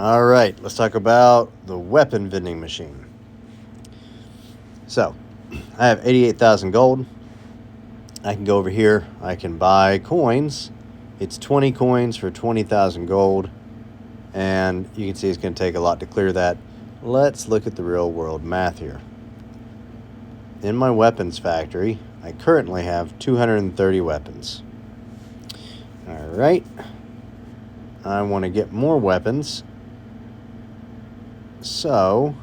All right, let's talk about the weapon vending machine. So, I have 88,000 gold. I can go over here. I can buy coins. It's 20 coins for 20,000 gold. And you can see it's going to take a lot to clear that. Let's look at the real world math here. In my weapons factory, I currently have 230 weapons. All right. I want to get more weapons. So,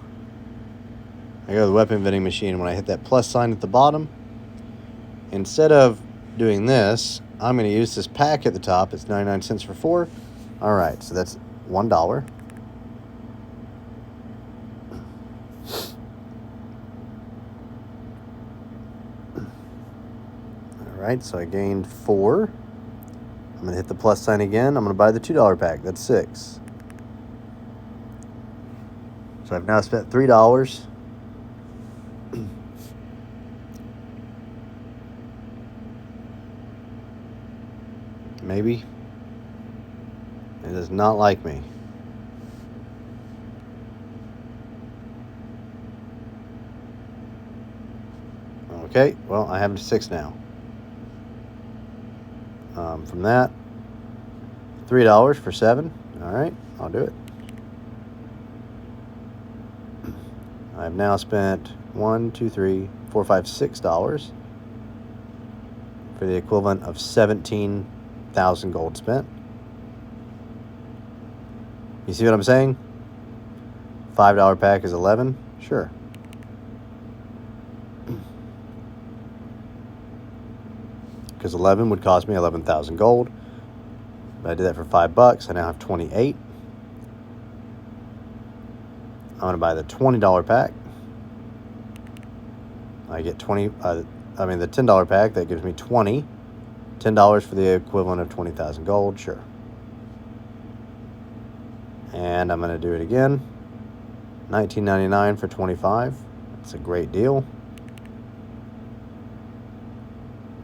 I go to the weapon vending machine. When I hit that plus sign at the bottom, instead of doing this, I'm going to use this pack at the top. It's 99 cents for 4. All right, so that's $1. All right, so I gained 4. I'm going to hit the plus sign again. I'm going to buy the $2 pack. That's 6. So I've now spent $3. Maybe. It does not like me. Okay, well, I have 6 now. From that, $3 for 7. All right, I'll do it. I've now spent $6 for the equivalent of 17,000 gold spent. You see what I'm saying? $5 pack is 11. Sure. Because 11 would cost me 11,000 gold. But I did that for $5. I now have 28. I'm going to buy the $20 pack. I get the $10 pack. That gives me 20. $10 for the equivalent of 20,000 gold. Sure. And I'm going to do it again. $19.99 for 25. That's a great deal.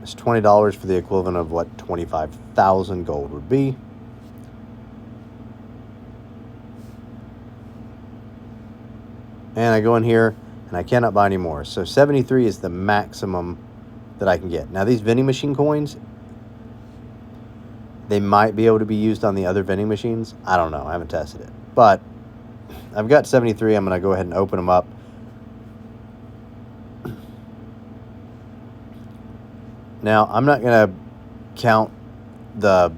It's $20 for the equivalent of what 25,000 gold would be. And I go in here and I cannot buy any more. So 73 is the maximum that I can get. Now these vending machine coins, they might be able to be used on the other vending machines. I don't know. I haven't tested it. But I've got 73. I'm going to go ahead and open them up. Now, I'm not going to count the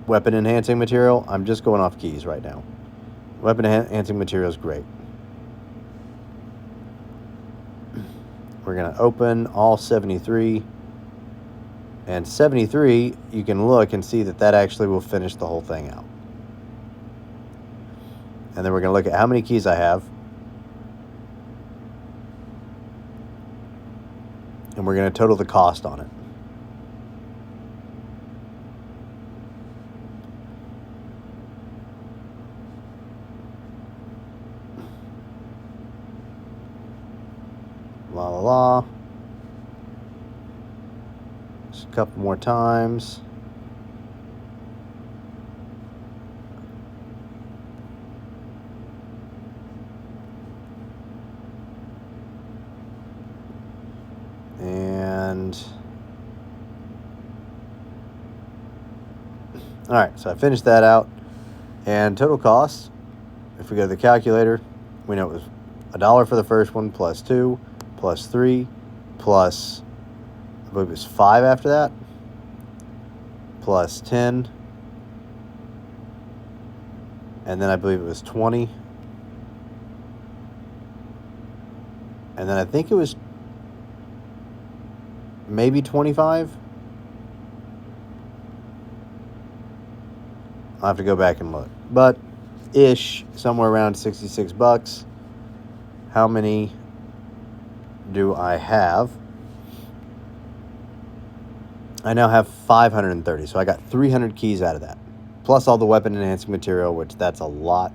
weapon enhancing material. I'm just going off keys right now. Weapon enhancing material is great. We're going to open all 73. And 73, you can look and see that actually will finish the whole thing out. And then we're going to look at how many keys I have. And we're going to total the cost on it. La la la. Just a couple more times. And all right, so I finished that out. And total cost, if we go to the calculator, we know it was $1 for the first one, plus 2, plus 3, plus, I believe it was 5 after that, plus 10, and then I believe it was 20, and then I think it was maybe 25. I'll have to go back and look, but ish, somewhere around $66. How many do I have? I now have 530, so I got 300 keys out of that, plus all the weapon enhancing material, which that's a lot.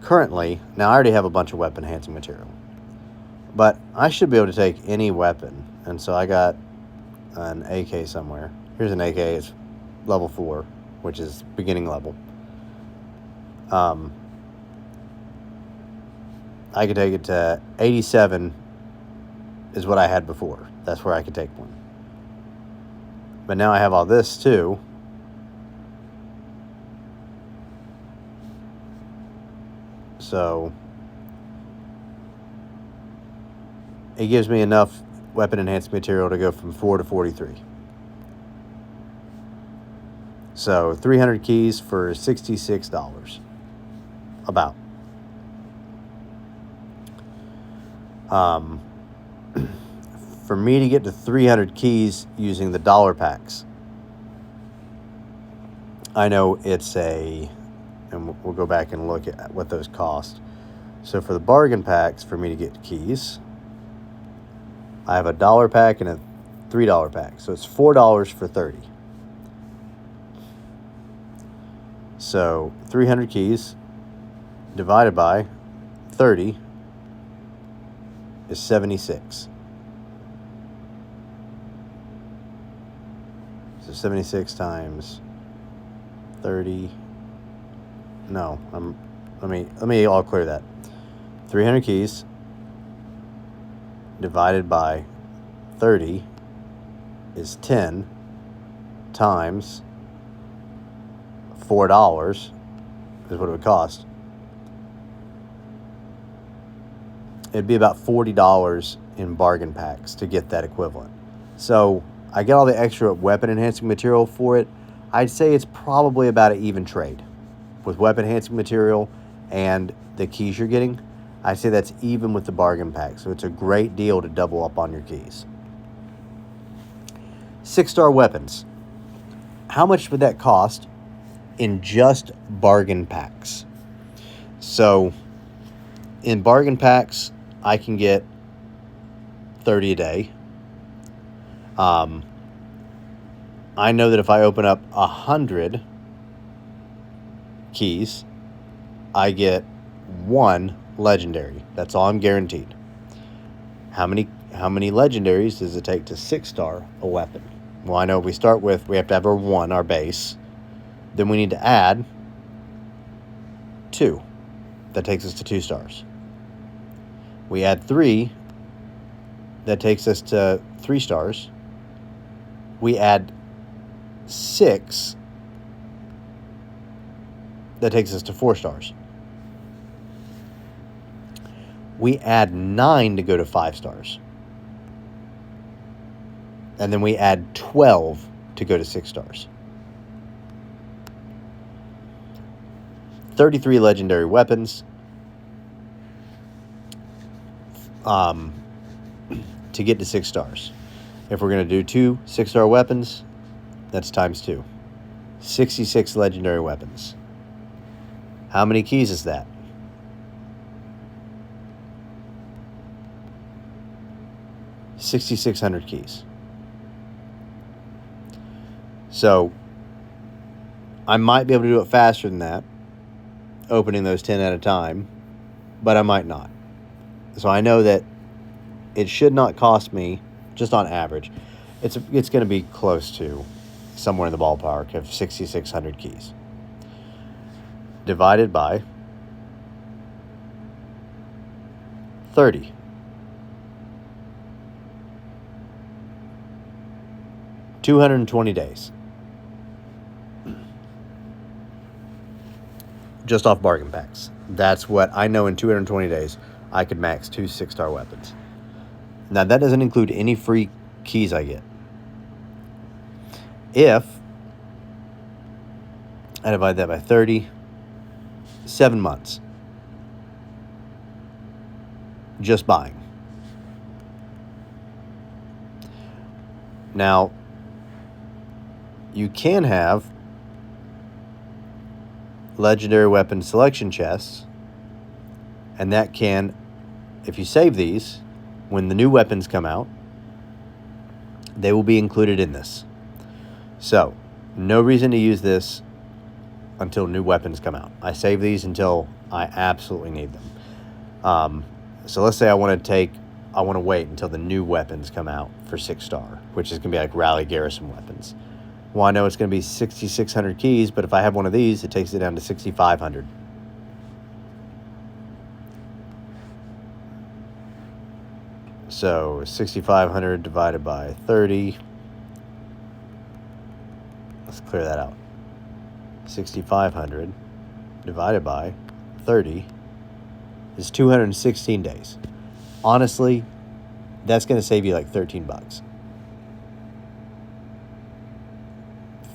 Currently, now I already have a bunch of weapon enhancing material, but I should be able to take any weapon, and so I got an AK somewhere. Here's an AK, it's level 4, which is beginning level. I could take it to 87 is what I had before. That's where I could take one. But now I have all this too. So it gives me enough weapon enhanced material to go from 4 to 43. So 300 keys for $66. About. For me to get to 300 keys using the dollar packs, I know it's and we'll go back and look at what those cost. So for the bargain packs, for me to get keys, I have a $1 pack and a $3 pack. So it's $4 for 30. So 300 keys divided by 30 is 76. So 76 times 30. No, let me all clear that. 300 keys divided by 30 is 10 times $4 is what it would cost. It'd be about $40 in bargain packs to get that equivalent. So I get all the extra weapon enhancing material for it. I'd say it's probably about an even trade with weapon enhancing material and the keys you're getting. I'd say that's even with the bargain pack. So it's a great deal to double up on your keys. 6-star weapons. How much would that cost in just bargain packs? So in bargain packs, I can get 30 a day. I know that if I open up 100 keys, I get 1 legendary. That's all I'm guaranteed. How many legendaries does it take to 6-star a weapon? Well, I know we have to have our 1, our base. Then we need to add 2. That takes us to 2 stars. We add 3. That takes us to 3 stars. We add 6. That takes us to 4 stars. We add 9 to go to 5 stars. And then we add 12 to go to 6 stars. 33 legendary weapons. To get to 6 stars. If we're going to do 2 6-star weapons, that's times 2. 66 legendary weapons. How many keys is that? $6,600 keys. So I might be able to do it faster than that, opening those 10 at a time, but I might not. So I know that it should not cost me, just on average, it's going to be close to somewhere in the ballpark of 6,600 keys. Divided by 30. $220 days. Just off bargain packs. That's what I know in 220 days I could max 2 6-star weapons. Now, that doesn't include any free keys I get. If I divide that by 30, 7 months. Just buying. Now, you can have legendary weapon selection chests, and that can, if you save these, when the new weapons come out, they will be included in this. So, no reason to use this until new weapons come out. I save these until I absolutely need them. So let's say I want to wait until the new weapons come out for 6-star, which is going to be like rally garrison weapons. Well, I know it's going to be 6,600 keys, but if I have one of these, it takes it down to 6,500. So 6,500 divided by 30. Let's clear that out. 6,500 divided by 30 is 216 days. Honestly, that's going to save you like 13 bucks.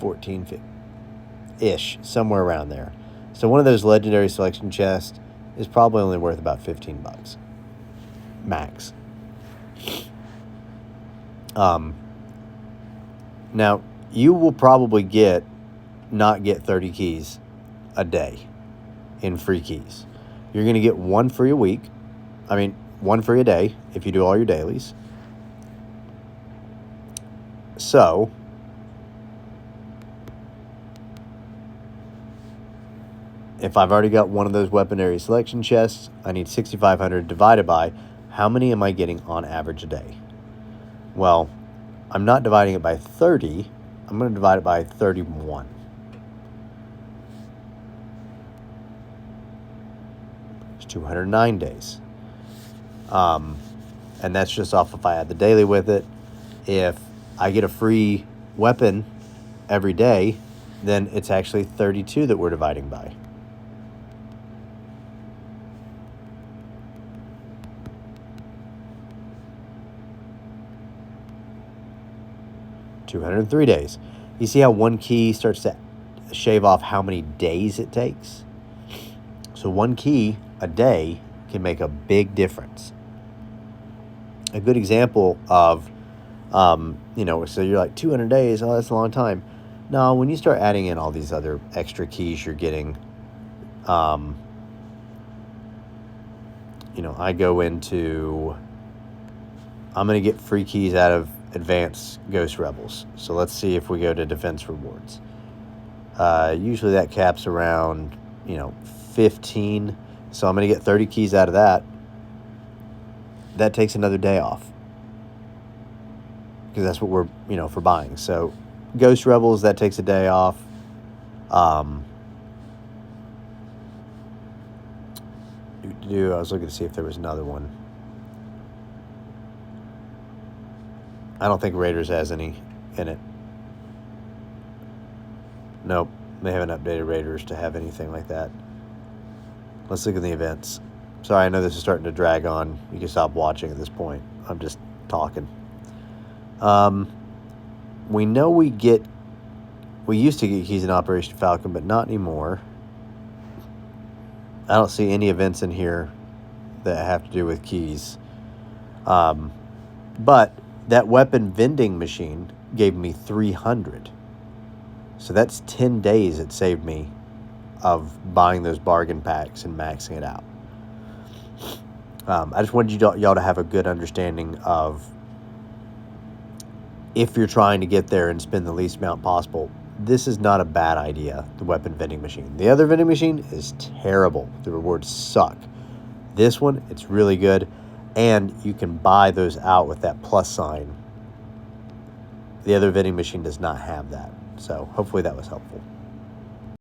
14-ish, somewhere around there. So one of those legendary selection chests is probably only worth about 15 bucks. Max. Now, you will probably not get 30 keys a day in free keys. You're going to get one free a week. One free a day if you do all your dailies. So, if I've already got one of those weaponry selection chests, I need 6,500 divided by how many am I getting on average a day? Well, I'm not dividing it by 30. I'm going to divide it by 31. It's 209 days. And that's just off if I add the daily with it. If I get a free weapon every day, then it's actually 32 that we're dividing by. $203 days. You see how one key starts to shave off how many days it takes? So one key a day can make a big difference. A good example of, so you're like 200 days, oh, that's a long time. No, when you start adding in all these other extra keys you're getting, I go into, I'm going to get free keys out of Advanced Ghost Rebels. So let's see if we go to Defense Rewards. Usually that caps around, 15. So I'm going to get 30 keys out of that. That takes another day off. Because that's what we're, for buying. So Ghost Rebels, that takes a day off. I was looking to see if there was another one. I don't think Raiders has any in it. Nope, they haven't updated Raiders to have anything like that. Let's look at the events. Sorry, I know this is starting to drag on. You can stop watching at this point. I'm just talking. We know we used to get keys in Operation Falcon, but not anymore. I don't see any events in here that have to do with keys. But that weapon vending machine gave me 300. So that's 10 days it saved me of buying those bargain packs and maxing it out. I just wanted y'all to have a good understanding of, if you're trying to get there and spend the least amount possible, this is not a bad idea, the weapon vending machine. The other vending machine is terrible. The rewards suck. This one, it's really good. And you can buy those out with that plus sign. The other vending machine does not have that. So hopefully that was helpful.